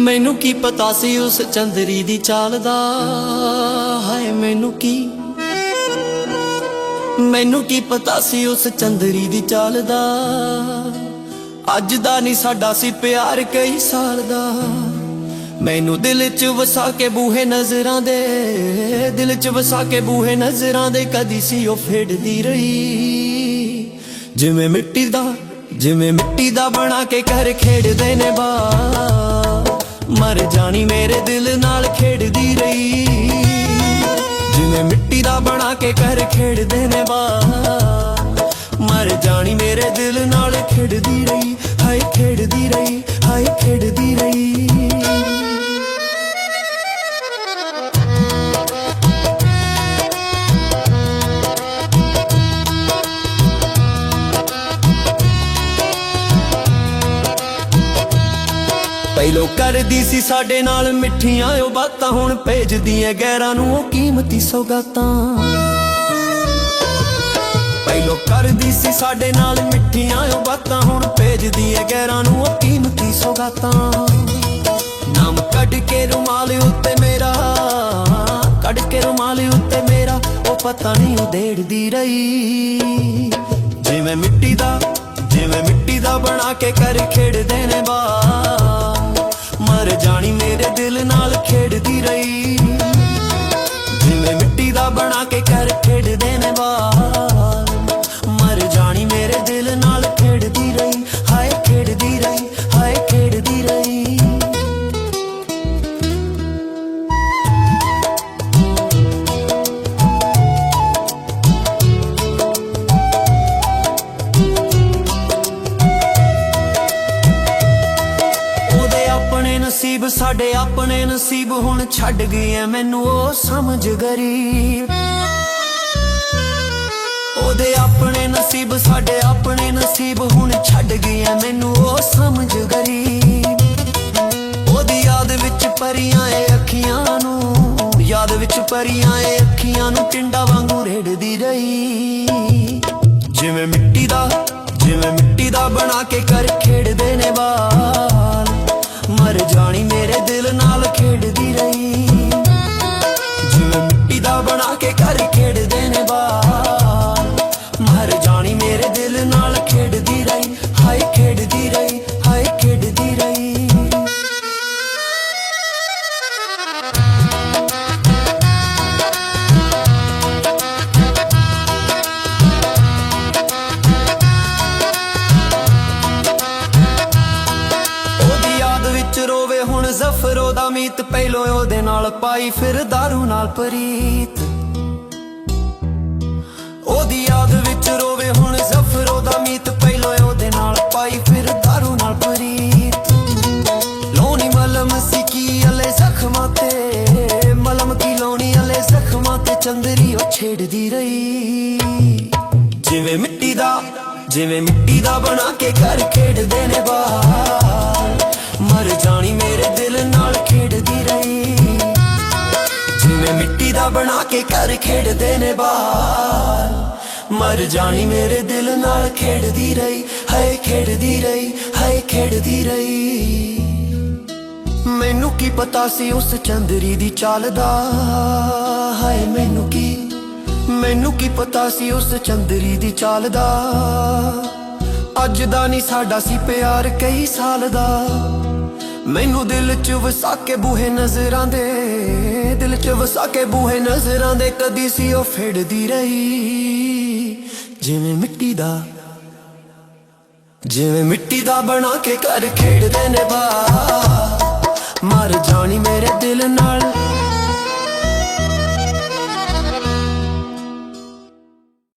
मैनू की पता सी उस चंदरी दी चाल दा, हाय मैनू की पता सी उस चंदरी दी चाल दा। अज दा नी साडा सी प्यार कई साल दा। मैनू दिल च वसा के बूहे नजरां दे, दिल च वसा के बूहे नजरां दे। कदी सी ओ फेडदी रही जिवें मिट्टी दा बना के घर खेडदे ने बा। मर जानी मेरे दिल नाल खेडदी रही जिवें मिट्टी दा बना के घर खेडदे ने बा। मर जानी मेरे दिल नाल खेडदी रही, हाय खेडदी रही, हाय खेडदी रही। ਪਹਿਲੋਂ ਕਰਦੀ ਸੀ ਸਾਡੇ ਨਾਲ ਮਿੱਠੀਆਂ ਉਹ ਬਾਤਾਂ, ਹੁਣ ਭੇਜਦੀਆਂ ਗੈਰਾਂ ਨੂੰ ਉਹ ਕੀਮਤੀ ਸੌਗਾਤਾਂ। ਪਹਿਲੋਂ ਕਰਦੀ ਸੀ ਸਾਡੇ ਨਾਲ ਮਿੱਠੀਆਂ ਉਹ ਬਾਤਾਂ, ਹੁਣ ਭੇਜਦੀਆਂ ਗੈਰਾਂ ਨੂੰ ਉਹ ਕੀਮਤੀ ਸੌਗਾਤਾਂ। ਨਾਮ ਕੱਢ ਕੇ ਰੁਮਾਲ ਉੱਤੇ ਮੇਰਾ, ਕੱਢ ਕੇ ਰੁਮਾਲ ਉੱਤੇ ਮੇਰਾ, ਉਹ ਪਤਾ ਨਹੀਂ ਉਧੇੜਦੀ ਰਹੀ ਜਿਵੇਂ ਮਿੱਟੀ ਦਾ ਬਣਾ ਕੇ ਕਰ ਖੇਡਦੇ ਨੇ ਬਾ। मर जानी मेरे दिल नाल खेडदी रही जिवें मिट्टी दा बना के घर खेडदे ने बाल। मर जानी मेरे दिल नाल खेडदी रही, हाय खेडदी रही, हाय खेडदी रही। नसीब साडे अपने नसीब हुण छड्ड गए मैनू ओ समझ गरीब। ओदे अपने नसीब साडे अपने नसीब हुण छड्ड गए मैनू ओ समझ गरीब। ओदी याद विच परियां ए अखियां नू, याद विच परियां ए अखियां नू टिंडा वांगू रेड़दी रही जिवें मिट्टी दा बना के कर खेडदे ने बाल। मर जानी मेरे दिल नाल खेडदी रही जिवें मिट्टी दा बना के घर खेडदे ने बाल। मर जानी मेरे दिल नाल खेडदी रही, हाय खेडदी रही, हाय खेडदी रही। रोवे हुण ज़फर ओदा मीत, पहलों ओदे नाल पाई फिर दारू नाल परीत। ओदी याद विच रोवे हुण ज़फर ओदा मीत, पहलों ओदे नाल पाई फिर दारू नाल परीत। लोनी मलम सी की अले जख्मां ते, मलम की लोनी अले जख्मां ते, चंदरी ओ छेड़दी रही जिवें मिट्टी दा बना के घर खेडदे ने बाल। मर जानी मेरे दिल नाल खेडदी रही जिवें मिट्टी दा बना के घर खेडदे ने बाल। मर जानी मेरे दिल नाल खेडदी रही, हाय खेडदी रही, हाय खेडदी रही। मैनू की पता सी उस चंदरी दी चाल दा, हाय मैनू की पता सी उस चंदरी दी चाल दा। अज दा नी साडा सी प्यार कई साल दा। मैनू दिल च वसा के बूहे नजरां दे, दिल च वसा के बूहे नजरां दे। कदी सी ओ फेडदी रही जिवें मिट्टी दा बना के घर खेडदे ने बा। मर जानी मेरे दिल नाल